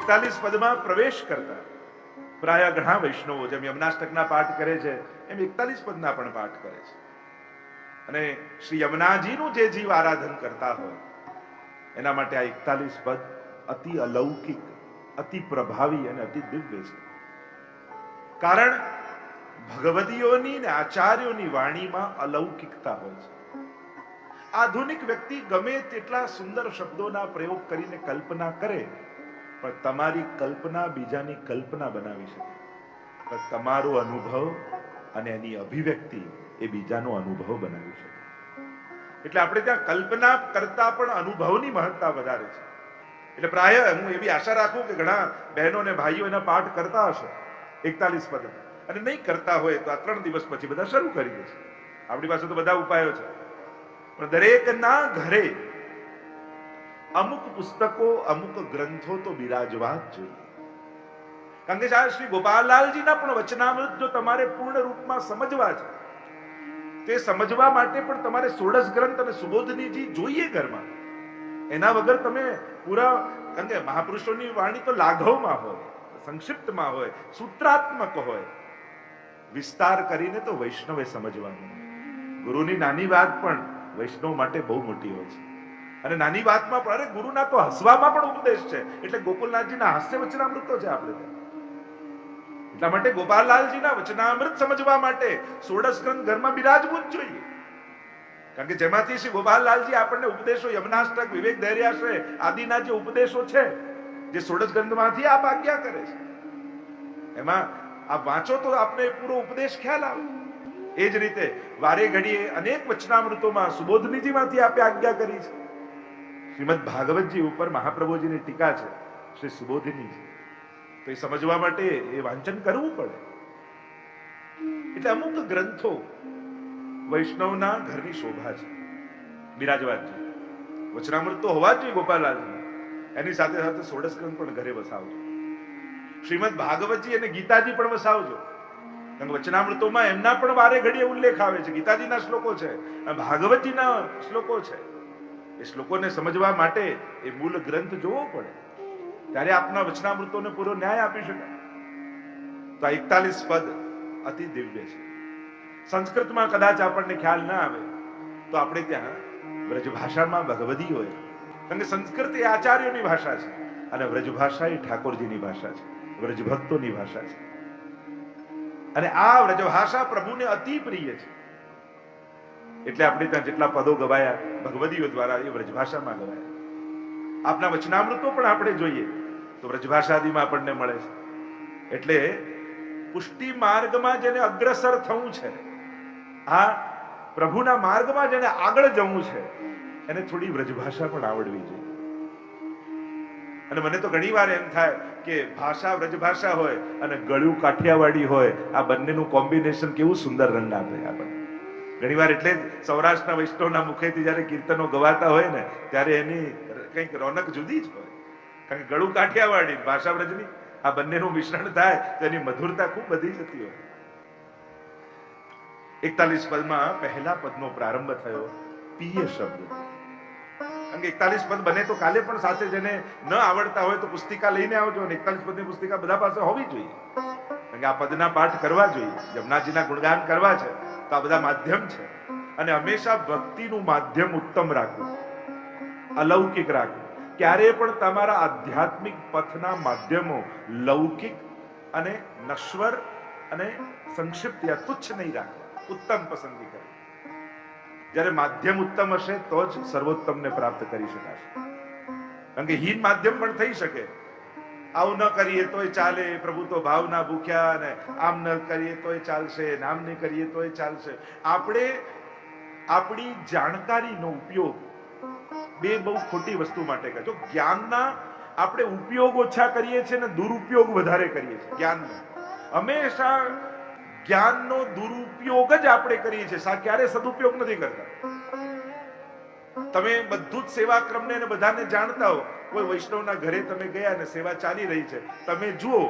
41 પદમાં પ્રવેશ કરતા પ્રાય ઘણા વૈષ્ણવો જેમ યમનાષ્ટકના પાઠ કરે છે એમ 41 પદના પણ પાઠ કરે છે. અને શ્રી યમુનાજીનું જે જીવ આરાધન કરતા હોય એના માટે આ 41 પદ અતિ અલૌકિક, અતિ પ્રભાવી અને અતિ દિવ્ય છે. કારણ ભગવદીઓની ને આચાર્યોની વાણીમાં અલૌકિકતા હોય છે. આધુનિક વ્યક્તિ ગમે તેટલા સુંદર શબ્દોના પ્રયોગ કરીને કલ્પના કરે, પણ તમારી કલ્પના બીજાની કલ્પના બનાવી શકે, પણ તમારો અનુભવ અને એની અભિવ્યક્તિ એ બીજાનો અનુભવ બનાવી શકે. એટલે આપણે ત્યાં કલ્પના કરતા પણ અનુભવની મહત્તા વધારે છે. એટલે પ્રાય હું એવી આશા રાખું કે ઘણા બહેનો અને ભાઈઓ એના પાઠ કરતા હશે 41 પદ, અને નહીં કરતા હોય તો આ 3 દિવસ પછી બધા શરૂ કરી દેશે. આપણી પાસે તો બધા ઉપાયો છે, પણ દરેકના ઘરે અમુક પુસ્તકો, અમુક ગ્રંથો તો બિરાજવા જ જોઈએ. કારણ કે શ્રી ગોપાલલાલજીના પણ વચનામૃત જો તમારે પૂર્ણ રૂપમાં સમજવા છે, તે સમજવા માટે પણ તમારે 16 ગ્રંથ અને સુબોધનીજી જોઈએ ઘરમાં. એના વગર તમે પૂરા, કારણ કે મહાપુરુષોની વાણી તો લાઘવમાં હોય, સંક્ષિપ્તમાં હોય, સૂત્રાત્મક હોય. વિસ્તાર કરીને તો વૈષ્ણવે સમજવાનું. ગુરુની નાની વાત પણ વૈષ્ણવ માટે બહુ મોટી હોય છે. અને નાની વાતમાં પણ, અરે ગુરુના તો હસવામાં પણ ઉપદેશ છે. એટલે ગોકુલનાથજીના હાસ્ય વચનામૃતો છે આપણે ત્યાં. એટલા માટે ગોપાલલાલજીના વચનામૃત સમજવા માટે 16 ગ્રંથ ઘરમાં બિરાજવું જ જોઈએ. કારણ કે જેમાંથી શ્રી ગોપાલલાલજી આપણને ઉપદેશો, યમનાષ્ટક, વિવેક ધૈર્યાશ્રય આદિના જે ઉપદેશો છે, જે 16 ગ્રંથમાંથી આપ આજ્ઞા કરે છે, એમાં આપ વાંચો તો આપને પૂરો ઉપદેશ ખ્યાલ આવે. એ જ રીતે વારે ઘડીએ અનેક વચનામૃતોમાં સુબોધનીજીમાંથી આપે આજ્ઞા કરી છે. શ્રીમદ ભાગવતજી ઉપર મહાપ્રભુજીની ટીકા છે, શ્રી સુબોધિનીજી. તો એ સમજવા માટે એ વાંચન કરવું પડે. એટલે અમુક ગ્રંથો વૈષ્ણવના ઘરની શોભા છે, બિરાજવા છે. વચનામૃત તો હોવા જ જોઈએ ગોપાલલાલજી, એની સાથે સાથે 16 ગ્રંથ પણ ઘરે વસાવજો. શ્રીમદ ભાગવતજી અને ગીતાજી પણ વસાવજો. કારણ કે વચનામૃતોમાં એમના પણ વારે ઘડીએ ઉલ્લેખ આવે છે. ગીતાજીના શ્લોકો છે, ભાગવતજીના શ્લોકો છે. એ શ્લોકોને સમજવા માટે એ મૂળ ગ્રંથ જોવો પડે, ત્યારે આપના વચનામૃતોને પૂરો ન્યાય આપી શકાય. તો આ 41 પદ અતિ દિવ્ય છે. સંસ્કૃતમાં કદાચ આપણને ખ્યાલ ના આવે તો આપણે ત્યાં વ્રજભાષામાં ભગવદી હોય. કારણ કે સંસ્કૃત એ આચાર્યોની ભાષા છે અને વ્રજભાષા એ ઠાકોરજીની ભાષા છે, વ્રજભક્તોની ભાષા છે. અને આ વ્રજભાષા પ્રભુને અતિ પ્રિય છે. એટલે આપણે ત્યાં જેટલા પદો ગવાયા ભગવદીઓ દ્વારા એ વ્રજભાષામાં ગવાયા. આપના વચનામૃતો પણ આપણે જોઈએ તો વ્રજભાષાદીમાં આપણને મળે છે. એટલે પુષ્ટિ માર્ગમાં જેને અગ્રસર થવું છે, આ પ્રભુના માર્ગમાં જેને આગળ જવું છે, એને થોડી વ્રજભાષા પણ આવડવી જોઈએ. અને મને તો ઘણી વાર એમ થાય કે ભાષા વ્રજભાષા હોય અને ગળ્યું કાઠિયાવાડી હોય, આ બંનેનું કોમ્બિનેશન કેવું સુંદર રંગ આપે આપણને. ઘણી વાર એટલે જ સૌરાષ્ટ્રના વૈષ્ણવના મુખેથી જયારે કીર્તનો ગવાતા હોય ને, ત્યારે એની કંઈક રોનક જુદી જ હોય. કારણ કે ગળું કાઠિયાવાડી, ભાષા વ્રજની, આ બંનેનું મિશ્રણ થાય તો એની મધુરતા ખૂબ વધી જતી હોય. 41 પદમાં પહેલા પદનો પ્રારંભ થયો પિય શબ્દ. કારણ કે 41 પદ બને તો કાલે પણ સાથે જેને ન આવડતા હોય તો પુસ્તિકા લઈને આવજો. અને 41 પદની પુસ્તિકા બધા પાસે હોવી જોઈએ. કારણ કે આ પદના પાઠ કરવા જોઈએ, જમનાજીના ગુણગાન કરવા છે, તો આ બધા માધ્યમ છે. અને હંમેશા ભક્તિનું માધ્યમ ઉત્તમ રાખવું, અલૌકિક રાખવું. ક્યારે પણ તમારા આધ્યાત્મિક પથના માધ્યમો લૌકિક અને નશ્વર અને સંક્ષિપ્ત યા તુચ્છ નહીં રાખવા, ઉત્તમ પસંદગી કરવી. જ્યારે માધ્યમ ઉત્તમ હશે તો જ સર્વોત્તમને પ્રાપ્ત કરી શકાશે. કારણ કે હીન માધ્યમ પણ થઈ શકે. આવું ન કરીએ તોય ચાલે, પ્રભુ તો ભાવના ભૂખ્યા, અને આમ ન કરીએ તોય ચાલશે, આમ નહીં કરીએ તોય ચાલશે. આપણે આપણી જાણકારીનો ઉપયોગ બે બહુ ખોટી વસ્તુ માટે કરે. જો જ્ઞાનના આપણે ઉપયોગ ઓછા કરીએ છીએ ને દુરુપયોગ વધારે કરીએ છીએ. જ્ઞાનનો હંમેશા જ્ઞાનનો દુરુપયોગ જ આપણે કરીએ છીએ, ક્યારે સદુપયોગ નથી કરતા. તમે બધું જ સેવાક્રમને ને બધાને જાણતા હો. કોઈ વૈષ્ણવના ઘરે તમે ગયા અને સેવા ચાલી રહી છે, તમે જુઓ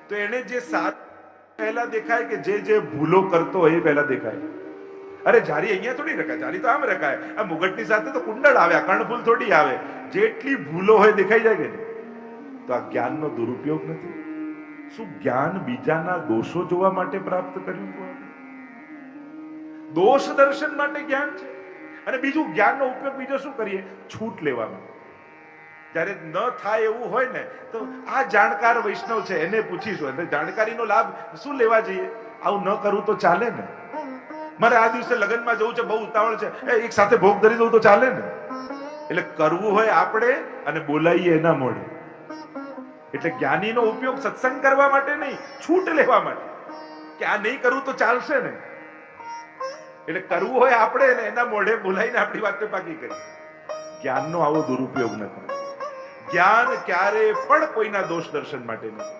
તો એને જે સાથ પહેલા દેખાય કે જે ભૂલો કરતો હોય એ પહેલા દેખાય. અરે જારી અહીંયા થોડી રખાય, જારી તો આમ રખાય. આ મુગટની સાથે તો કુંડળ આવે, કર્ણફૂલ થોડી આવે. જેટલી ભૂલો હોય દેખાઈ જાય કે નહીં? તો આ જ્ઞાનનો દુરુપયોગ નથી? શું જ્ઞાન બીજાના દોષો જોવા માટે પ્રાપ્ત કર્યું હતું? દોષ દર્શન માટે જ્ઞાન છે. અને બીજું જ્ઞાનનો ઉપયોગ બીજો શું કરીએ? છૂટ લેવામાં. જ્યારે ન થાય એવું હોય ને તો આ જાણકાર વૈષ્ણવ છે એને પૂછીશું, એટલે જાણકારીનો લાભ શું લેવા જઈએ? આવું ન કરવું તો ચાલે ને? મારે આ દિવસે લગ્નમાં જવું છે, બહુ ઉતાવળ છે, એક સાથે ભોગ ધરી દઉં તો ચાલે ને? એટલે કરવું હોય આપણે અને બોલાવીએ એના મોઢે. એટલે જ્ઞાનીનો ઉપયોગ સત્સંગ કરવા માટે નહીં, છૂટ લેવા માટે, કે આ નહીં કરવું તો ચાલશે ને. એટલે કરવું હોય આપણે ને એના મોઢે બોલાવીને આપણી વાતને પાકી કરી. જ્ઞાનનો આવો દુરુપયોગ ન કરે. જ્ઞાન ક્યારે પણ કોઈના દોષ દર્શન માટે નથી.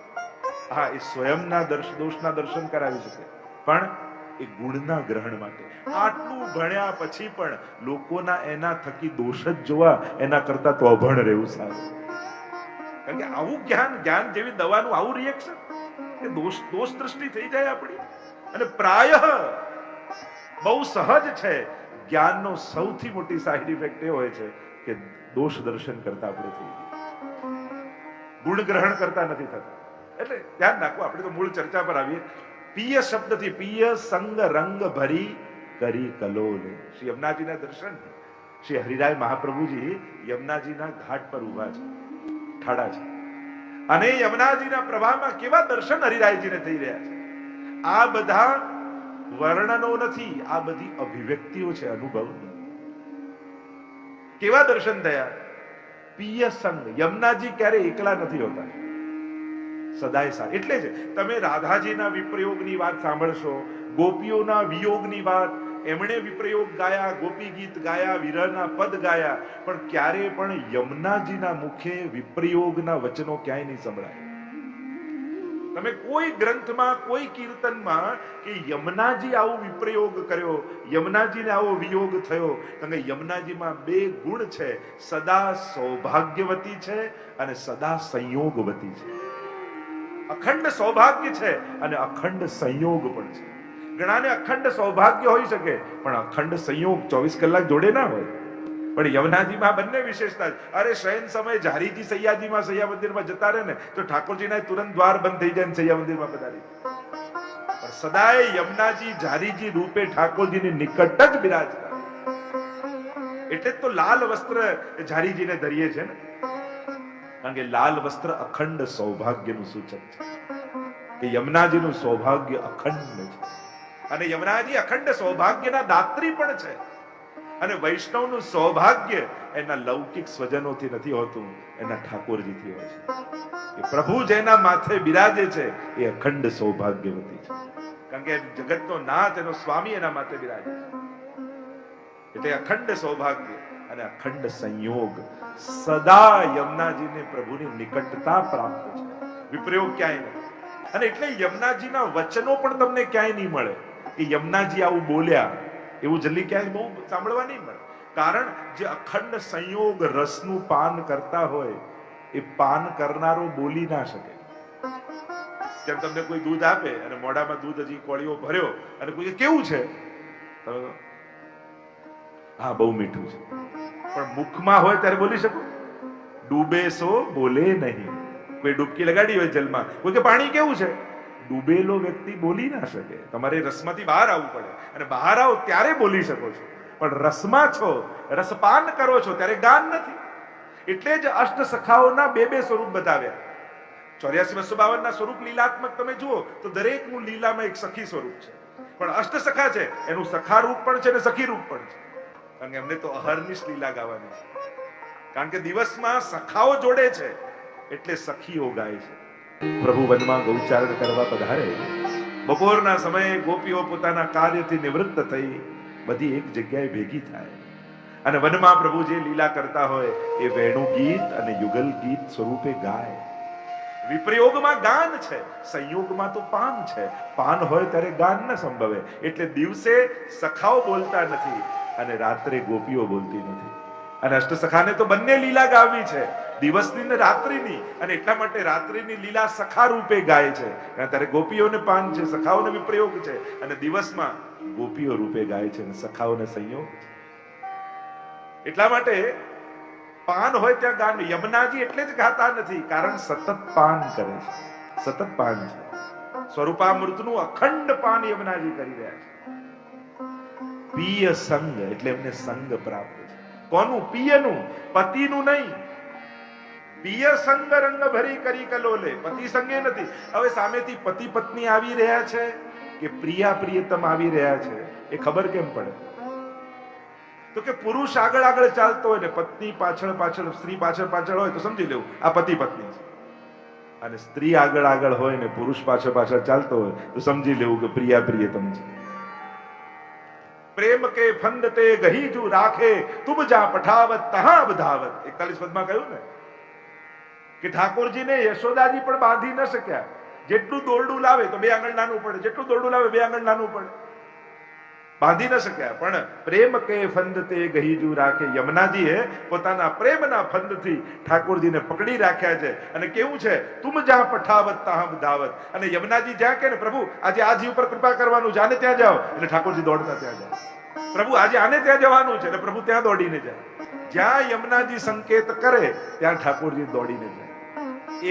હા, એ સ્વયંના દોષના દર્શન કરાવી શકે, પણ એ ગુણના ગ્રહણ માટે. આટલું ભણ્યા પછી પણ લોકોના એના થકી દોષ જ જોવા, એના કરતા તો અભણ રહેવું સારું. કારણ કે આવું જ્ઞાન જેવી દવાનું આવું રિએક્શન, કે દોષ દ્રષ્ટિ થઈ જાય આપણી. અને પ્રાય બહુ સહજ છે. જ્ઞાનનો સૌથી મોટી સાઇડ ઇફેક્ટ એ હોય છે કે દોષ દર્શન કરતા આપણે થઈ ગયા, ગુણ ગ્રહણ કરતા નથી થતા. એટલે ધ્યાન રાખો. આપણે તો મૂળ ચર્ચા પર આવીએ. પિય શબ્દથી પિય સંગ રંગ ભરી કરી કલોલે. શ્રી યમુનાજીના દર્શન શ્રી હરિરાય મહાપ્રભુજી યમુનાજીના ઘાટ પર ઉભા છે, ઠાડા છે, અને યમુનાજીના પ્રવાહમાં કેવા દર્શન હરિરાયજીને થઈ રહ્યા છે. આ બધા વર્ણનો નથી, આ બધી અભિવ્યક્તિઓ છે, અનુભવ. કેવા દર્શન થયા? પિય સંગ. યમુનાજી ક્યારે એકલા નથી હોતા, સદાય સાથે. એટલે જ તમે રાધાજીના વિપ્રયોગની વાત સાંભળશો, ગોપીઓના વિયોગની વાત, એમણે વિપ્રયોગ ગાયા, ગોપી ગીત ગાયા, વિરહના પદ ગાયા, પણ ક્યારે પણ યમુનાજીના મુખે વિપ્રયોગના વચનો ક્યાંય નહીં સંભળાય. તમે કોઈ ગ્રંથમાં, કોઈ કીર્તનમાં કે યમુનાજી આવો વિપ્રયોગ કર્યો, યમુનાજીને આવો વિયોગ થયો. કારણ કે યમુનાજીમાં બે ગુણ છે, સદા સૌભાગ્યવતી છે અને સદા સંયોગવતી છે. અખંડ સૌભાગ્ય છે અને અખંડ સંયોગ પણ છે. ઘણાને અખંડ સૌભાગ્ય હોઈ શકે પણ અખંડ સંયોગ 24 કલાક જોડે ના હોય. પણ યમુનાજીમાં બંને વિશેષતા છે. અરે શયન સમય ઝારીજી સૈયાજીમાં સૈયા મંદિરમાં જતા રહે ને તો ઠાકોરજીના તુરંત દ્વાર બંધ થઈ જાય ને સૈયા મંદિરમાં પધારી. પણ સદાય યમુનાજી ઝારીજી રૂપે ઠાકોરજીની નિકટ જ બિરાજતા. એટલે જ તો લાલ વસ્ત્ર ઝારીજીને ધરીએ છે ને, કારણ કે લાલ વસ્ત્ર અખંડ સૌભાગ્યનું સૂચક છે, કે યમુનાજીનું સૌભાગ્ય અખંડ છે. અને યમુનાજી અખંડ સૌભાગ્યના દાત્રી પણ છે. અને વૈષ્ણવનું સૌભાગ્ય એના લૌકિક સ્વજનોથી નથી હોતું, એના ઠાકોરજીથી હોય છે. એ પ્રભુ જેના માથે બિરાજે છે એ અખંડ સૌભાગ્યવતી છે, કારણ કે જગતનો નાથ એનો સ્વામી એના માથે બિરાજે છે. એટલે અખંડ સૌભાગ્ય અને અખંડ સંયોગ. સદા યમુનાજીને પ્રભુની નિકટતા પ્રાપ્ત છે, વિપ્રયોગ ક્યાંય નહીં. અને એટલે યમુનાજીના વચનો પણ તમને ક્યાંય નહીં મળે કે યમુનાજી આવું બોલ્યા, એવું જલ્દી ક્યાંય બહુ સાંભળવા નહીં મળે. કારણ જે અખંડ સંયોગ રસનું પાન કરતા હોય એ પાન કરનારો બોલી ના શકે. જેમ તમને કોઈ દૂધ આપે અને મોઢામાં દૂધ હજી કોળીઓ ભર્યો અને કોઈ કેવું છે, હા બહુ મીઠું છે, પણ મુખમાં હોય ત્યારે બોલી શકો? ડૂબે સો બોલે નહીં. કોઈ ડૂબકી લગાડી હોય જલમાં, કોઈ કે પાણી કેવું છે, ડૂબેલો વ્યક્તિ બોલી ના શકે. તમારે રસમાંથી બહાર આવવું પડે, અને બહાર આવો ત્યારે બોલી શકો છો. પણ રસમાં છો, રસપાન કરો છો ત્યારે ગાન નથી. એટલે જ અષ્ટ સખાઓના બે સ્વરૂપ બતાવ્યા. 84-252 ના સ્વરૂપ લીલાત્મક તમે જુઓ તો દરેકનું લીલામાં એક સખી સ્વરૂપ છે. પણ અષ્ટ સખા છે એનું સખા રૂપ પણ છે અને સખી રૂપ પણ છે. કારણ કે એમને તો અહર્નિશ લીલા ગાવાની છે. કારણ કે દિવસમાં સખાઓ જોડે છે એટલે સખીઓ ગાય છે. પ્રભુ વનમાં ગૌચારણ કરવા પધારે. બપોરના સમયે ગોપીઓ પોતાના કાર્યથી નિવૃત્ત થઈ બધી એક જગ્યાએ ભેગી થાય અને વનમાં પ્રભુ જે લીલા કરતા હોય એ વેણુ ગીત અને યુગલ ગીત સ્વરૂપે ગાય. વિપ્રયોગમાં ગાન છે, સંયોગમાં તો પાન છે. પાન હોય ત્યારે ગાન ન સંભવે. એટલે દિવસે સખાઓ બોલતા નથી અને રાત્રે ગોપીઓ બોલતી નથી. અને અષ્ટસખાને તો બંને લીલા ગાવી છે, દિવસની ને રાત્રિની. અને એટલા માટે રાત્રિની લીલા સખા રૂપે ગાય છે, કારણ ત્યારે ગોપીઓને પાન છે, સખાઓને વિપ્રયોગ છે, અને દિવસમાં ગોપીઓ રૂપે ગાય છે અને સખાઓને સંયોગ છે. એટલા માટે પાન હોય ત્યાં ગાન. યમુનાજી એટલે જ ગાતા નથી, કારણ સતત પાન કરે છે, સતત પાન છે. સ્વરૂપામૃતનું અખંડ પાન યમુનાજી કરી રહ્યા છે. પિય સંગ એટલે એમને સંગ પ્રાપ્ત છે. કોનું? પિયનું, પતિનું નહીં. પિય સંગ રંગ ભરી કરી કલોલે, પતિ સંગે નથી. હવે સામેથી પતિ પત્ની આવી રહ્યા છે કે પ્રિયા પ્રિયતમ આવી રહ્યા છે, એ ખબર કેમ પડે? તો કે પુરુષ આગળ આગળ ચાલતો હોય ને પત્ની પાછળ પાછળ, સ્ત્રી પાછળ પાછળ હોય તો સમજી લેવું આ પતિ પત્ની છે. અને સ્ત્રી આગળ આગળ હોય ને પુરુષ પાછળ પાછળ ચાલતો હોય તો સમજી લેવું કે પ્રિયા પ્રિયતમ છે. પ્રેમ કે ફંદ તે ગહીજુ રાખે, તુમ જા પઠાવત તહા બધાવત. 41 પદમાં કહ્યું ને કે ઠાકોરજીને યશોદાજી પણ બાંધી ન શક્યા. જેટલું દોરડું લાવે તો 2 આંગળ નાનું પડે, જેટલું દોરડું લાવે 2 આંગળ નાનું પડે, બાંધી ન શક્યા. પણ પ્રેમ કે ફંદ તે ગહીજુ રાખે, યમુનાજીએ પોતાના પ્રેમના ફંદથી ઠાકોરજીને પકડી રાખ્યા છે. અને કેવું છે? તુમ જ્યાં પઠાવત તાહમ ધાવત. અને યમુનાજી જ્યાં કે ને પ્રભુ આજે આ જીવ પર કૃપા કરવાનું, જાને ત્યાં જાઓ, એટલે ઠાકોરજી દોડતા ત્યાં જાય. પ્રભુ આજે આને ત્યાં જવાનું છે, એટલે પ્રભુ ત્યાં દોડીને જાય. જ્યાં યમુનાજી સંકેત કરે ત્યાં ઠાકોરજી દોડીને જાય.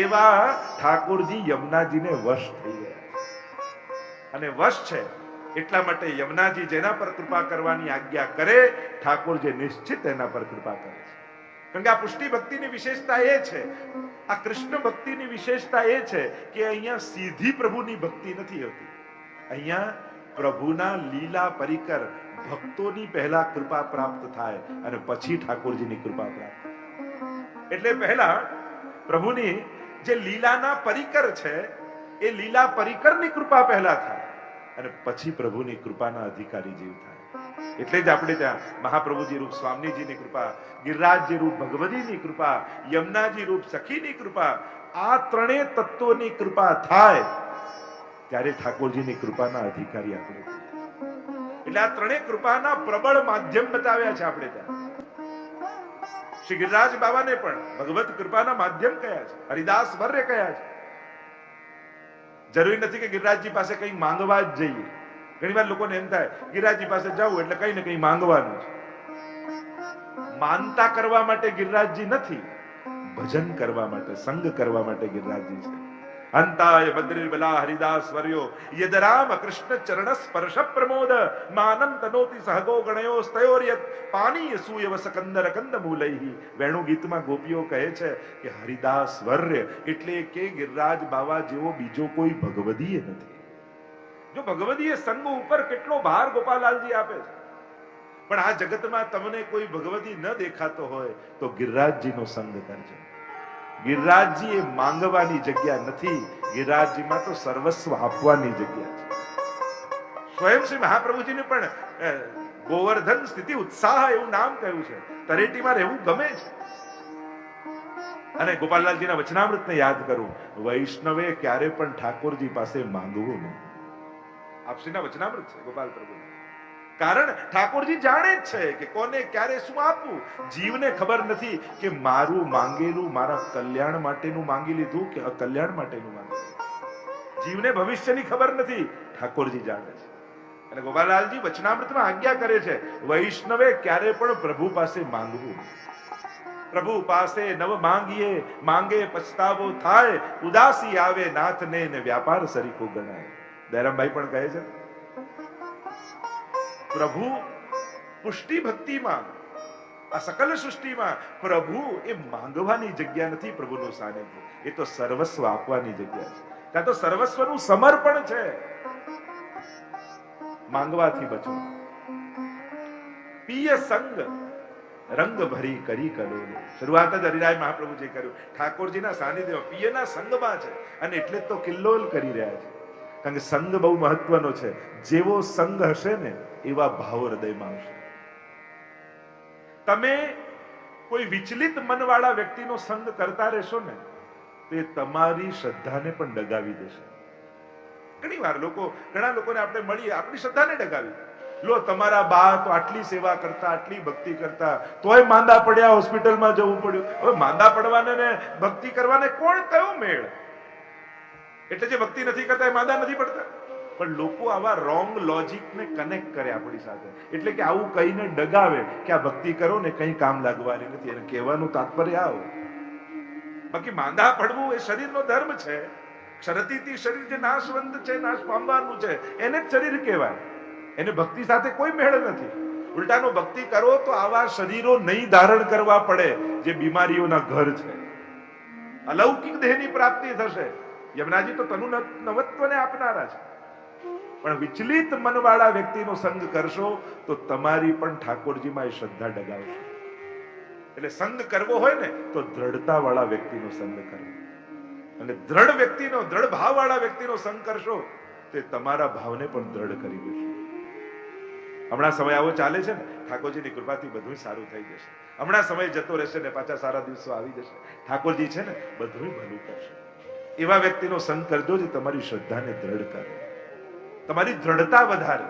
એવા ઠાકોરજી યમુનાજીને વશ થઈ ગયા. અને વશ છે એટલા માટે યમુનાજી જેના પર કૃપા કરવાની આજ્ઞા કરે, ઠાકોરજી નિશ્ચિત એના પર કૃપા કરે છે. કારણ કે આ પુષ્ટિ ભક્તિની વિશેષતા એ છે, આ કૃષ્ણ ભક્તિની વિશેષતા એ છે કે અહીંયા સીધી પ્રભુની ભક્તિ નથી હોતી. અહીંયા પ્રભુના લીલા પરિકર ભક્તોની પહેલા કૃપા પ્રાપ્ત થાય અને પછી ઠાકોરજીની કૃપા પ્રાપ્ત. એટલે પહેલા પ્રભુની જે લીલાના પરિકર છે એ લીલા પરિકરની કૃપા પહેલા થાય અને પછી પ્રભુની કૃપાના અધિકારી જીવ થાય. એટલે જ આપણે ત્યાં મહાપ્રભુજી રૂપ સ્વામીજીની કૃપા, ગિરિરાજજી રૂપ ભગવતીની કૃપા, યમુનાજી રૂપ સખીની કૃપા, આ ત્રણેય તત્વોની કૃપા થાય ત્યારે ઠાકોરજીની કૃપાના અધિકારી આપણે. એટલે આ ત્રણેય કૃપાના પ્રબળ માધ્યમ બતાવ્યા છે આપણે ત્યાં. શ્રી ગિરિરાજ બાબાને પણ ભગવત કૃપાના માધ્યમ કયા છે, હરિદાસ વર્ય કયા છે. જરૂરી નથી કે ગિરિરાજજી પાસે કંઈ માંગવા જ જઈએ. ઘણી વાર લોકોને એમ થાય ગિરિરાજજી પાસે જવું એટલે કંઈ ને કંઈ માંગવાનું છે. માનતા કરવા માટે ગિરિરાજજી નથી, ભજન કરવા માટે, સંગ કરવા માટે ગિરિરાજજી છે. અંતાય બદ્રીર્બલા હરિદાસ વર્યો યદ રામ કૃષ્ણ ચરણ સ્પર્શ પ્રમોદ માનમ તનોતિ સહગો ગણયો સ્તયોર્યત પાની સૂયવ સકંદર કંદ મૂલૈહી. વેણુ ગીતમાં ગોપીઓ કહે છે કે હરિદાસ વર્ય એટલે કે ગિરિરાજ બાવા જેવો બીજો કોઈ ભગવદીય નથી. જો ભગવદીય સંગ ઉપર કેટલો ભાર ગોપાલાલજી આપે છે, પણ આ જગતમાં તમને કોઈ ભગવદી ન દેખાતો હોય તો ગિરિરાજજીનો સંગ કરજો. ગિરિરાજજી એ માંગવાની જગ્યા નથી, ગિરિરાજજીમાં તો સર્વસ્વ આપવાની જગ્યા છે. સ્વયં શ્રી મહાપ્રભુજીને પણ ગોવર્ધન સ્થિતિ ઉત્સાહ એવું નામ કહ્યું છે. તરેટીમાં રહેવું ગમે છે. અને ગોપાલલાલજીના વચનામૃતને યાદ કરું, વૈષ્ણવે ક્યારે પણ ઠાકોરજી પાસે માંગવું નહીં. આપશ્રીના વચનામૃત છે ગોપાલ પ્રભુ. કારણ ઠાકોરજી જાણે જ છે કે કોને ક્યારે શું આપવું. જીવને ખબર નથી કે મારું માંગેલું મારા કલ્યાણ માટેનું માંગી લીધું કે અકલ્યાણ માટેનું માંગી લીધું. જીવને ભવિષ્યની ખબર નથી, ઠાકોરજી જાણે છે. અને ગોપાલલાલજી વચનામૃતમાં આજ્ઞા કરે છે, વૈષ્ણવે ક્યારે પણ પ્રભુ પાસે માંગવું. પ્રભુ પાસે નવ માંગીએ, માંગે પછતાવો થાય, ઉદાસી આવે નાથને ને વ્યાપાર સરીખો ગણાય. દયારામભાઈ પણ કહે છે પ્રભુ પુષ્ટિ ભક્તિમાં, આ સકલ સૃષ્ટિમાં પ્રભુ એ માંગવાની જગ્યા નથી. પ્રભુનું સાનિધ્ય એ તો સર્વસ્વ આપવાની જગ્યા છે. ત્યાં તો સર્વસ્વનું સમર્પણ છે. માંગવાથી બચો. પિય સંગ રંગ ભરી કરી કલોલે. શરૂઆત જ હરિરાય મહાપ્રભુજી કર્યું. ઠાકોરજીના સાનિધ્યમાં પિયના સંગમાં છે અને એટલે તો કિલ્લોલ કરી રહ્યા છે. કારણ કે સંગ બહુ મહત્વનો છે. જેવો સંગ હશે ને એવા ભાવ હૃદયમાં આવશે. તમે કોઈ વિચલિત મનવાળા વ્યક્તિનો સંગ કરતા રહેશો ને તો એ તમારી શ્રદ્ધાને પણ ડગાવી દેશે. ઘણી વાર ઘણા લોકોને આપણે મળીએ, આપણી શ્રદ્ધાને ડગાવી. લો તમારા બા તો આટલી સેવા કરતા, આટલી ભક્તિ કરતા, તોય માંદા પડ્યા, હોસ્પિટલમાં જવું પડ્યું. હવે માંદા પડવાને ને ભક્તિ કરવાને કોણ કયો મેળ? એટલે જે ભક્તિ નથી કરતા એ માંદા નથી પડતા. પણ લોકો આવા રોંગ લોજિકને કનેક્ટ કરે આપણી સાથે, એટલે કે આવું કહીને ડગાવે કે આ ભક્તિ કરો ને કઈ કામ લાગવાની નથી. એને કહેવાનું તાત્પર્ય આવું. બાકી માંદા પડવું એ શરીરનો ધર્મ છે. ક્ષરતીથી શરીર જે નાશવંત છે, નાશ પામવાનું છે, એને જ શરીર કહેવાય. એને ભક્તિ સાથે કોઈ મેળ નથી. ઉલટાનો ભક્તિ કરો તો આવા શરીરો નહીં ધારણ કરવા પડે જે બીમારીઓના ઘર છે. અલૌકિક દેહની પ્રાપ્તિ થશે. યમુનાજી તો તનુ નવત્વને આપનારા છે. પણ વિચલિત મનવાળા વ્યક્તિનો સંગ કરશો તો તમારી પણ ઠાકોરજીમાં એ શ્રદ્ધા ડગાવશે. એટલે સંગ કરવો હોય ને તો દ્રઢતા વાળા વ્યક્તિનો સંગ કરવો, અને દ્રઢ વ્યક્તિનો, દ્રઢ ભાવ વાળા વ્યક્તિનો સંગ કરશો તે તમારા ભાવને પણ દ્રઢ કરી દેશે. હમણાં સમય આવો ચાલે છે ને, ઠાકોરજીની કૃપાથી બધું સારું થઈ જશે. હમણાં સમય જતો રહેશે ને પાછા સારા દિવસો આવી જશે. ઠાકોરજી છે ને બધું ભલું કરશે. એવા વ્યક્તિનો સંગ કરજો જે તમારી શ્રદ્ધાને દ્રઢ કરે, તમારી દ્રઢતા વધારે.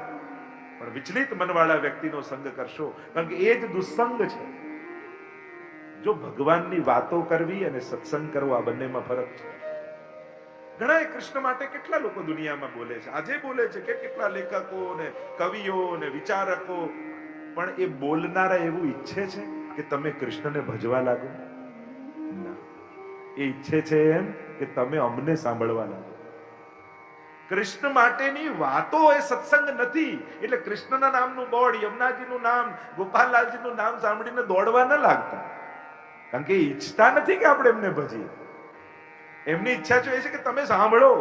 પણ વિચલિત મનવાળા વ્યક્તિનો સંગ કરશો, કારણ કે એ જ દુસ્સંગ છે. જો ભગવાનની વાતો કરવી અને સત્સંગ કરવો, આ બંનેમાં ફરક છે. ઘણા કૃષ્ણ માટે કેટલા લોકો દુનિયામાં બોલે છે, આજે બોલે છે કે કેટલા લેખકો ને કવિઓ ને વિચારકો, પણ એ બોલનારા એવું ઈચ્છે છે કે તમે કૃષ્ણને ભજવા લાગો? ના, એ ઈચ્છે છે એમ કે તમે અમને સાંભળવા લાગો. કૃષ્ણ માટેની વાતો એ સત્સંગ નથી. એટલે કૃષ્ણના નામનું બોર્ડ, યમુનાજીનું નામ, ગોપાલલાલજીનું નામ સાંભળીને દોડવા ન લાગતા, કારણ કે ઈચ્છતા નથી કે આપણે એમને ભજીએ. એમની ઈચ્છા એ છે કે તમે સાંભળો.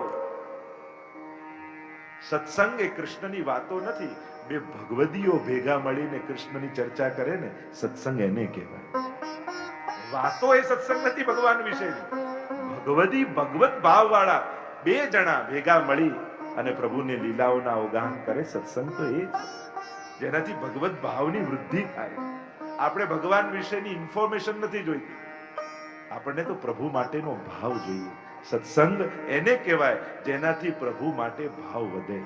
સત્સંગ એ કૃષ્ણની વાતો નથી. બે ભગવદીઓ ભેગા મળીને કૃષ્ણની ચર્ચા કરે ને, સત્સંગ એને કહેવાય. વાતો એ સત્સંગ નથી ભગવાન વિશેની. ભગવદી, ભગવત ભાવ વાળા બે જણા ભેગા મળી અને પ્રભુની લીલાઓના અવગાહન કરે, સત્સંગ તો એ છે જેનાથી ભગવત ભાવની વૃદ્ધિ થાય. આપણે ભગવાન વિશેની ઇન્ફોર્મેશન નથી જોઈતી, આપણને તો પ્રભુ માટેનો ભાવ જોઈએ. સત્સંગ એને કહેવાય જેનાથી પ્રભુ માટે ભાવ વધે.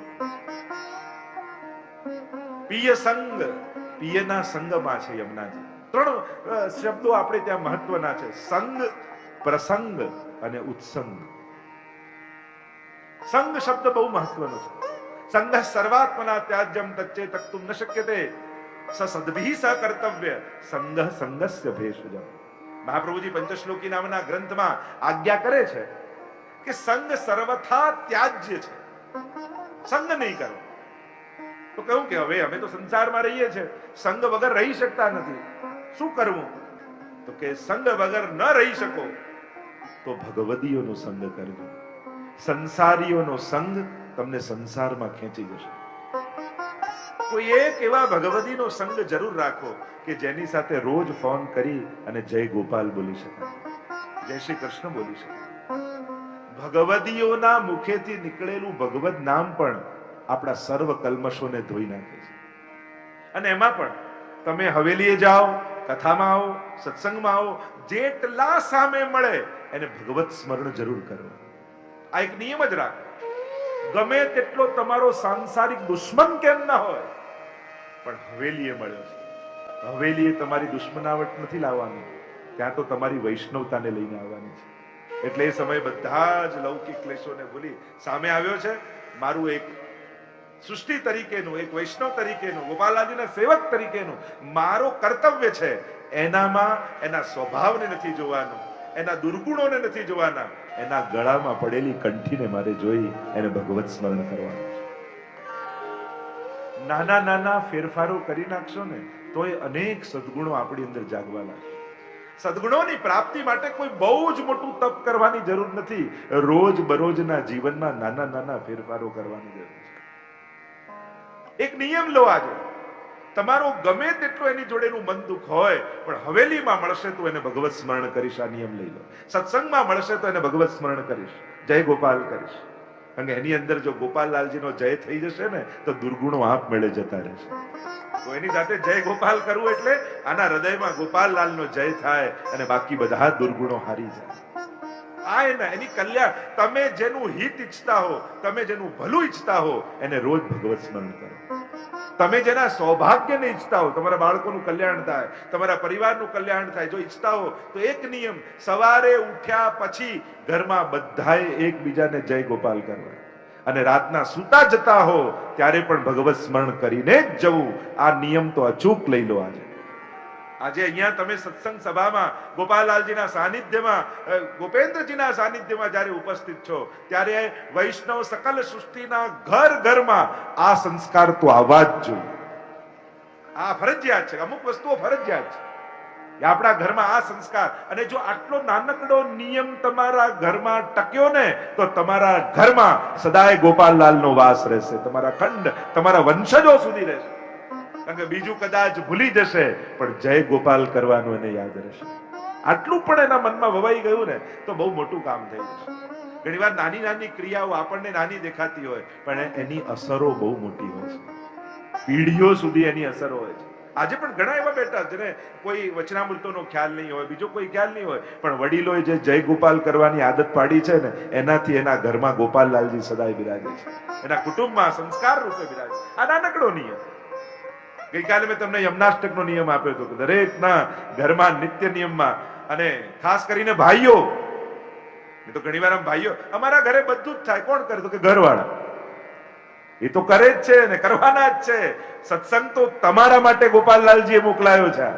પિય સંગ, પિયના સંગમાં છે યમુનાજી. ત્રણ શબ્દો આપણે ત્યાં મહત્વના છે: સંગ, પ્રસંગ અને ઉત્સંગ. સંગ શબ્દ બહુ મહત્વનો છે. સંગ સર્વાત્મના ત્યાજ્યમ તચ્ચે તક્તુમ ન શક્યતે સદભી સકર્તવ્ય સંગ સંગસ્ય ભેષજમ. મહાપ્રભુજી પંચશ્લોકી નામના ગ્રંથમાં આજ્ઞા કરે છે કે સંગ સર્વથા ત્યાજ્ય છે, સંગ નહીં કરો. તો કહ્યું કે હવે અમે તો સંસારમાં રહીએ છીએ, સંગ વગર રહી શકતા નથી, શું કરવું? તો કે સંગ વગર ન રહી શકો તો ભગવદીઓનો સંગ કરજો. સંસારીઓનો સંગ તમને સંસારમાં ખેંચી જશે. કોઈ એક એવા ભગવદીનો સંગ જરૂર રાખો કે જેની સાથે રોજ ફોન કરી અને જય ગોપાલ બોલી શકાય, જય શ્રી કૃષ્ણ બોલી શકાય. ભગવદીઓના મુખેથી નીકળેલું ભગવદ નામ પણ આપણા સર્વ કલ્મશોને ધોઈ નાખે છે. અને એમાં પણ તમે હવેલીએ જાઓ, કથામાં આવો, સત્સંગમાં આવો, જેટલા સામે મળે એને ભગવત સ્મરણ જરૂર કરો. આ એક નિયમ જ રાખો. ગમે તેટલો તમારો સાંસારિક દુશ્મન કેમ ના હોય, પણ હવેલીએ મળ્યો છે, હવેલીએ તમારી દુશ્મનાવટ નથી લાવવાની, ત્યાં તો તમારી વૈષ્ણવતાને લઈને આવવાની છે. એટલે એ સમયે બધા જ લૌકિક ક્લેશોને ભૂલી સામે આવ્યો છે. મારું એક સૃષ્ટિ તરીકેનું, એક વૈષ્ણવ તરીકેનું, ગોપાલજીના સેવક તરીકેનું મારો કર્તવ્ય છે. એનામાં એના સ્વભાવને નથી જોવાનું, એના દુર્ગુણોને નથી જોવાના, એના ગળામાં પડેલી કંઠીને મારે જોઈ એને ભગવત સ્મરણ કરવાનું છે. નાના નાના ફેરફારો કરી નાખશો ને તોય અનેક સદગુણો આપણી અંદર જાગવા લાગશે. સદગુણોની પ્રાપ્તિ માટે કોઈ બહુ જ મોટું તપ કરવાની જરૂર નથી. રોજ બરોજના જીવનમાં નાના નાના ફેરફારો કરવાની જરૂર છે. એક નિયમ લો આજે. તમારો ગમે તેટલો એની જોડેનું મન દુઃખ હોય, પણ હવેલીમાં મળશે તો એને ભગવત સ્મરણ કરીશ, આ નિયમ લઈ લો. સત્સંગમાં મળશે તો એને ભગવત સ્મરણ કરીશ, જય ગોપાલ કરીશ. કારણ કે એની અંદર જો ગોપાલલાલજીનો જય થઈ જશે ને તો દુર્ગુણો આપમેળે જતા રહેશે. તો એની સાથે જય ગોપાલ કરવું એટલે આના હૃદયમાં ગોપાલલાલનો જય થાય અને બાકી બધા દુર્ગુણો હારી જાય. આ એની કલ્યાણ. તમે જેનું હિત ઈચ્છતા હો, તમે જેનું ભલું ઈચ્છતા હો, એને રોજ ભગવત સ્મરણ કરો. તમે જેના સૌભાગ્યને ઈચ્છતા હો, તમારા બાળકોનું કલ્યાણ થાય, તમારા પરિવારનું કલ્યાણ થાય, જો ઈચ્છતા હો તો એક નિયમ: સવારે ઉઠ્યા પછી ઘરમાં બધાએ એકબીજાને જય ગોપાલ કરવા. અને રાતના સૂતા જતા હો ત્યારે પણ ભગવત સ્મરણ કરીને જ જવું. આ નિયમ તો અચૂક લઈ લો. આજે અહીંયા તમે સત્સંગ સભામાં ગોપાલલાલજીના સાનિધ્યમાં, ગોપેન્દ્રજીના સાનિધ્યમાં જ્યારે ઉપસ્થિત છો ત્યારે વૈષ્ણવ સકલ સૃષ્ટિના ઘર ઘરમાં આ સંસ્કાર તો આવવા જ જોઈએ. આ ફરજિયાત છે. અમુક વસ્તુઓ ફરજિયાત છે કે આપણા ઘરમાં આ સંસ્કાર. અને જો આટલો નાનકડો નિયમ તમારા ઘરમાં ટક્યો ને તો તમારા ઘરમાં સદાય ગોપાલલાલનો વાસ રહેશે. તમારા ખંડ, તમારા વંશજો સુધી રહેશે. કારણ કે બીજું કદાચ ભૂલી જશે પણ જય ગોપાલ કરવાનું એને યાદ રહેશે. આટલું પણ એના મનમાં વવાઈ ગયું ને તો બહુ મોટું કામ થઈ જશે. ઘણી વાર નાની નાની ક્રિયાઓ આપણને નાની દેખાતી હોય પણ એની અસરો બહુ મોટી હોય છે. પેઢીઓ સુધી એની અસરો હોય છે. આજે પણ ઘણા એવા બેઠા જેને કોઈ વચનામૃતોનો ખ્યાલ નહીં હોય, બીજો કોઈ ખ્યાલ નહીં હોય, પણ વડીલોએ જે જય ગોપાલ કરવાની આદત પાડી છે ને એનાથી એના ઘરમાં ગોપાલલાલજી સદાય બિરાજે છે. એના કુટુંબમાં સંસ્કાર રૂપે બિરાજે. આ નાનકડો નિયમ. ગઈકાલે મેં તમને યમનાષ્ટકનો નિયમ આપ્યો હતો કે દરેકના ઘરમાં નિત્ય નિયમમાં, અને ખાસ કરીને ભાઈઓ, તો ઘણી વાર ભાઈઓ અમારા ઘરે બધું જ થાય. કોણ કરે? તો કે ઘરવાળા. એ તો કરે જ છે ને કરવાના જ છે. સત્સંગ તો તમારા માટે ગોપાલલાલજીએ મોકલાયો છે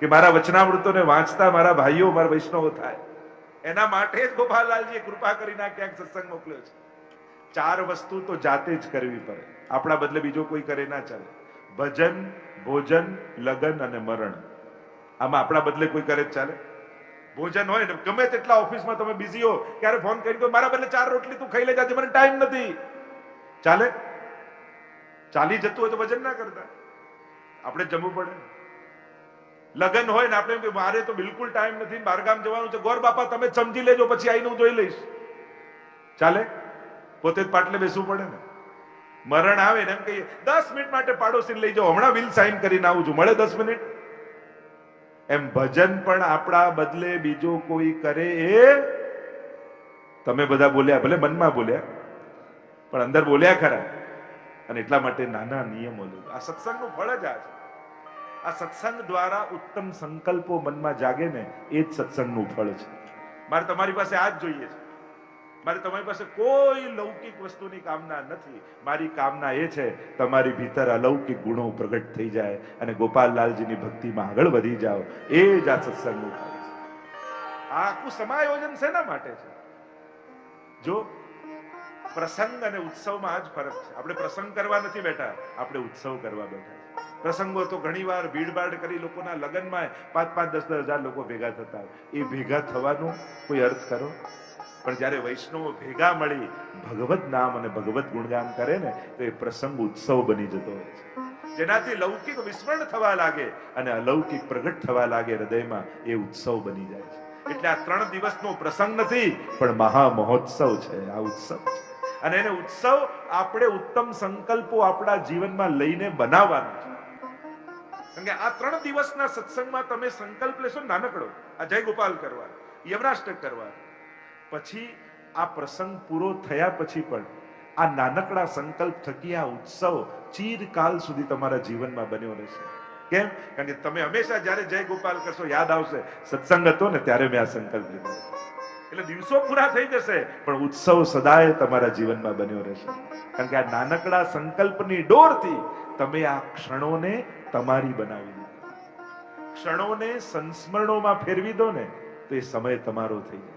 કે મારા વચનામૃતોને વાંચતા મારા ભાઈઓ, મારા વૈષ્ણવો થાય. એના માટે જ ગોપાલલાલજીએ કૃપા કરીને ક્યાંક સત્સંગ મોકલ્યો છે. 4 વસ્તુ તો જાતે જ કરવી પડે. આપણા બદલે બીજો કોઈ કરે ના ચાલે. ભજન, ભોજન, લગન અને મરણ. આમાં આપણા બદલે કોઈ કરે જ ચાલે? ભોજન હોય ને, ગમે તેટલા ઓફિસમાં તમે બિઝી હો, ક્યારે ફોન કરી મારા બદલે 4 રોટલી તું ખાઈ લે જાજે, મને ટાઈમ નથી. ચાલે? ચાલી જતું હોય તો ભજન ના કરતા, આપણે જમવું પડે. લગન હોય ને આપણે મારે તો બિલકુલ ટાઈમ નથી, બહારગામ જવાનું છે, ગોર બાપા તમે સમજી લેજો, પછી આવીને હું જોઈ લઈશ. ચાલે? પોતે જ પાટલે બેસવું પડે ને. મરણ આવે ને એમ કહીએ 10 મિનિટ માટે પાડોશી લઈ જાઓ, હમણાં બિલ સાઈન કરીને આવું છું, મળે 10 મિનિટ. એમ ભજન પણ આપણા બદલે બીજો કોઈ કરે એ તમે બધા બોલ્યા, ભલે મનમાં બોલ્યા પણ અંદર બોલ્યા ખરા. અને એટલા માટે નાના નિયમો લો. આ સત્સંગનું ફળ જ આ છે. આ સત્સંગ દ્વારા ઉત્તમ સંકલ્પો મનમાં જાગે ને એ જ સત્સંગનું ફળ છે. મારે તમારી પાસે આ જ જોઈએ છે. મારે તમારી પાસે કોઈ લૌકિક વસ્તુની કામના નથી. મારી કામના એ છે તમારી ભીતર અલૌકિક ગુણો પ્રગટ થઈ જાય અને ગોપાલલાલજીની ભક્તિમાં આગળ વધી જાઓ. એ જ આ સત્સંગનું ફળ છે. આ આખું સમાયોજન શેના માટે છે? જો પ્રસંગ અને ઉત્સવમાં આ જ ફરક છે. આપણે પ્રસંગ કરવા નથી બેઠા, આપણે ઉત્સવ કરવા બેઠા. પ્રસંગો તો ઘણી વાર ભીડભાડ કરી લોકોના લગ્નમાં 5-10 હજાર લોકો ભેગા થતા હોય. એ ભેગા થવાનો કોઈ અર્થ ખરો? પણ જયારે વૈષ્ણવો ભેગા મળી ભગવત નામ અને ભગવત ગુણગાન કરે ને તો એ પ્રસંગ ઉત્સવ બની જતો હોય છે. જેનાથી લૌકિક વિસ્મરણ થવા લાગે અને અલૌકિક પ્રગટ થવા લાગે હૃદયમાં, એ ઉત્સવ બની જાય છે. એટલે આ 3 દિવસનો પ્રસંગ નથી પણ મહા મહોત્સવ છે. આ ઉત્સવ છે અને એને ઉત્સવ આપણે ઉત્તમ સંકલ્પો આપણા જીવનમાં લઈને બનાવવાનો છે. કારણ કે આ 3 દિવસના સત્સંગમાં તમે સંકલ્પ લેશો નાનકડો, આ જય ગોપાલ કરવા, યમનાષ્ટક કરવા, પછી આ પ્રસંગ પૂરો થયા પછી પણ આ નાનકડા સંકલ્પ થકી આ ઉત્સવ ચિરકાલ સુધી તમારા જીવનમાં બન્યો રહેશે. કેમ? કારણ કે તમે હંમેશા જ્યારે જય ગોપાલ કરશો યાદ આવશે સત્સંગ હતો ને ત્યારે મેં આ સંકલ્પ લીધો. એટલે દિવસો પૂરા થઈ જશે પણ ઉત્સવ સદાય તમારા જીવનમાં બન્યો રહેશે. કારણ કે આ નાનકડા સંકલ્પની ડોરથી તમે આ ક્ષણોને તમારી બનાવી દીધી. ક્ષણોને સંસ્મરણોમાં ફેરવી દો ને તો એ સમય તમારો થઈ જાય.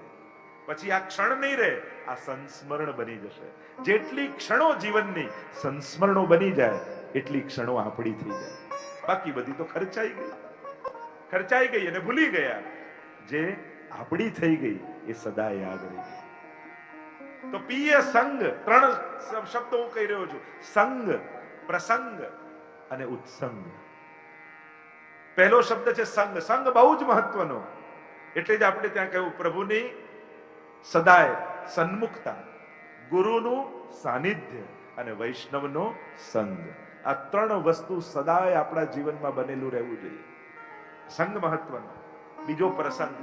પછી આ ક્ષણ નહીં રહે, આ સંસ્મરણ બની જશે. જેટલી ક્ષણો જીવનની સંસ્મરણો બની જાય એટલી ક્ષણો આપણી થઈ જાય. બાકી બધી તો ખર્ચાઈ ગઈ અને ભૂલી ગયા. જે આપણી થઈ ગઈ એ સદા યાદ રહી ગઈ. તો પીએ સંગ, 3 શબ્દો હું કહી રહ્યો છું: સંગ, પ્રસંગ અને ઉત્સંગ. પહેલો શબ્દ છે સંગ. સંગ બહુ જ મહત્વનો. એટલે જ આપણે ત્યાં કહ્યું પ્રભુની સદાય સન્મુખતા, ગુરુનું સાનિધ્ય અને વૈષ્ણવનો સંગ. આ 3 વસ્તુ સદાય આપણા જીવનમાં બનેલું રહેવું જોઈએ. સંગ મહત્વનો. બીજો પ્રસંગ.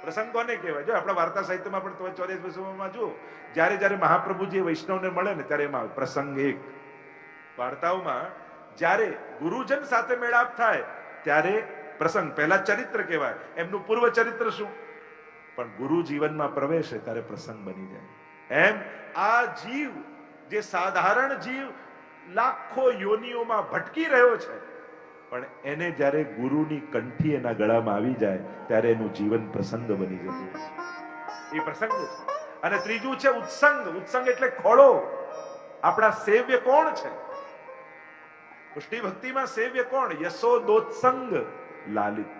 પ્રસંગ કોને કહેવાય? જો આપણા વાર્તા સાહિત્યમાં પણ 44 વિશ્વમાં જુઓ, જ્યારે જ્યારે મહાપ્રભુજી વૈષ્ણવને મળે ને ત્યારે એમાં પ્રસંગ 1. વાર્તાઓમાં જ્યારે ગુરુજન સાથે મેળાપ થાય ત્યારે પ્રસંગ. પહેલા ચરિત્ર કહેવાય, એમનું પૂર્વ ચરિત્ર શું, પણ ગુરુ જીવનમાં પ્રવેશે ત્યારે પ્રસંગ બની જાય. એમ આ જીવ જે સાધારણ જીવ લાખો યોનિઓમાં ભટકી રહ્યો છે, પણ એને જ્યારે ગુરુની કંઠી એના ગળામાં આવી જાય ત્યારે એનું જીવન પ્રસંગ બની જતું હોય છે. એ પ્રસંગ છે. અને ત્રીજું છે ઉત્સંગ. ઉત્સંગ એટલે ખોળો. આપણા સેવ્ય કોણ છે? પુષ્ટિ ભક્તિમાં સેવ્ય કોણ? યશોદોત્સંગ લાલિત.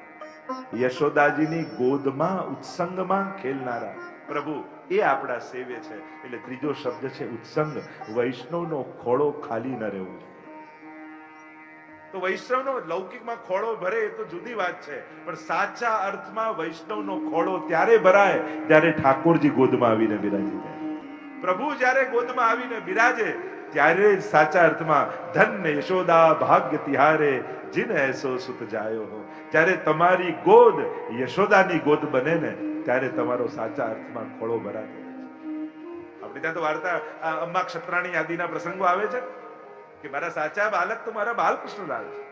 યશોદાજીની ગોદમાં ઉત્સંગમાં ખેલનારા પ્રભુ, એ આપણા સેવ્ય છે. એટલે ત્રીજો શબ્દ છે ઉત્સંગ. વૈષ્ણવનો ખોળો ખાલી ન રહેવો જોઈએ. તો વૈષ્ણવનો લૌકિકમાં ખોળો ભરે એ તો જુદી વાત છે, પણ સાચા અર્થમાં વૈષ્ણવનો ખોળો ત્યારે ભરાય જ્યારે ઠાકોરજી ગોદમાં આવીને બિરાજી જાય. પ્રભુ જ્યારે ગોદમાં આવીને બિરાજે ત્યારે સાચા અર્થમાં ધન્ય યશોદા ભાગ્ય તિહારે જીન એસો સુત જાયો હો. જ્યારે તમારી ગોદ યશોદાની ગોદ બને ને ત્યારે તમારો સાચા અર્થમાં ખોળો ભરાતો હોય છે. આપણે ત્યાં તો વાર્તા અંબા ક્ષત્રાણી આદિના પ્રસંગો આવે છે કે મારા સાચા બાલક તો મારા બાલકૃષ્ણલાલ છે.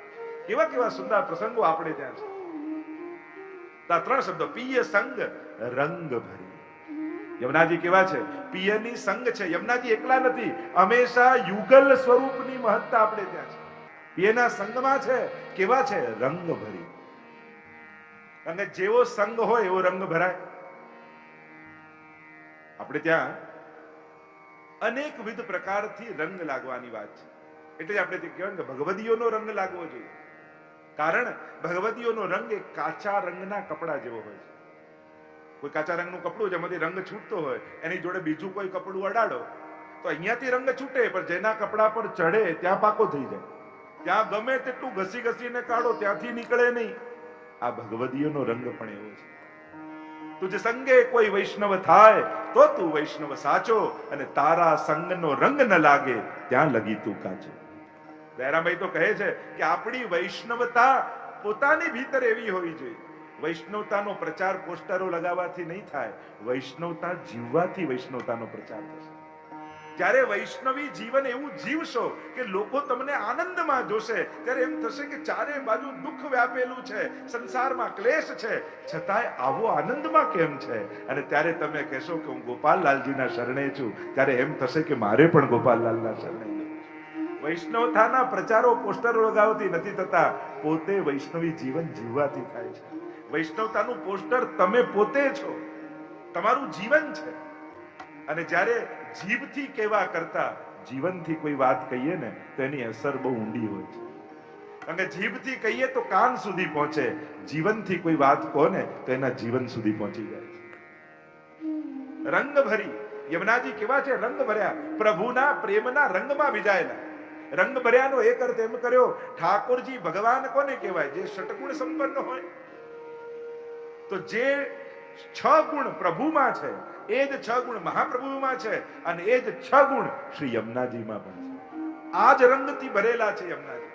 કેવા કેવા સુંદર પ્રસંગો આપણે ત્યાં છે. આ ત્રણ શબ્દો પિય સંગ રંગ ભરી. યમુનાજી કેવા છે? પિયની સંગ છે. યમુનાજી એકલા નથી, હંમેશા યુગલ સ્વરૂપની મહત્તા આપણે ત્યાં છે. પિયના સંગમાં છે. કેવા છે? રંગ ભરી. અને જેવો સંગ હોય એવો રંગ ભરાય. આપણે ત્યાં અનેકવિધ પ્રકારથી રંગ લાગવાની વાત છે. એટલે આપણે કહેવાય કે ભગવદીઓનો રંગ લાગવો જોઈએ. કારણ ભગવદીઓનો રંગ એ કાચા રંગના કપડા જેવો હોય છે. કોઈ કાચા રંગનું કપડું જેમાંથી રંગ છૂટતો હોય, એની જોડે બીજું કોઈ કપડું અડાડો તો અહીંયાથી રંગ છૂટે, પણ જેના કપડા પર ચડે ત્યાં પાકો થઈ જાય. ત્યાં ગમે તેટલું ઘસી ઘસીને કાઢો ત્યાંથી નીકળે નહીં. આ ભગવદીઓનો રંગ પણ એવો છે. તુજ સંગે કોઈ વૈષ્ણવ થાય તો તું વૈષ્ણવ સાચો, અને તારા સંગનો રંગ ન લાગે ત્યાં લગી તું કાચો. દયારામભાઈ તો કહે છે કે આપણી વૈષ્ણવતા પોતાની ભીતર એવી હોવી જોઈએ. વૈષ્ણવતાનો પ્રચાર પોસ્ટરો લગાવવાથી નહીં થાય, વૈષ્ણવતા જીવવાથી વૈષ્ણવતાનો પ્રચાર થશે. જ્યારે વૈષ્ણવી જીવન એવું જીવશો કે લોકો તમને આનંદમાં જોશે, ત્યારે એમ થશે કે ચારે બાજુ દુઃખ વ્યાપેલું છે, સંસારમાં ક્લેશ છે, છતાંય આવો આનંદમાં કેમ છે? અને ત્યારે તમે કહેશો કે હું ગોપાલલાલજીના શરણે છું, ત્યારે એમ થશે કે મારે પણ ગોપાલલાલના શરણે જવું છે. વૈષ્ણવતાના પ્રચારો પોસ્ટરો લગાવવાથી નથી થતા, પોતે વૈષ્ણવી જીવન જીવવાથી થાય છે. વૈષ્ણવતાનું પોસ્ટર તમે પોતે છો, તમારું જીવન છે. અને જ્યારે જીભથી કહેવા કરતા જીવનથી કોઈ વાત કહીએ ને તો એની અસર બહુ ઊંડી હોય છે. અને જીભથી કહીએ તો કાન સુધી પહોંચે, જીવનથી કોઈ વાત કહો ને તો એના જીવન સુધી પહોંચી જાય છે. રંગ ભરી. યમુનાજી કેવા છે? રંગ ભર્યા. પ્રભુના પ્રેમના રંગમાં વિજાયેલા. રંગ ભર્યાનો એક અર્થ એમ કર્યો, ઠાકોરજી ભગવાન કોને કહેવાય? જે ષટગુણ સંપન્ન હોય. તો જે 6 ગુણ પ્રભુમાં છે એ જ 6 ગુણ મહાપ્રભુમાં છે, અને એ જ 6 ગુણ શ્રી યમુનાજીમાં પણ છે. આ જ રંગથી ભરેલા છે યમુનાજી.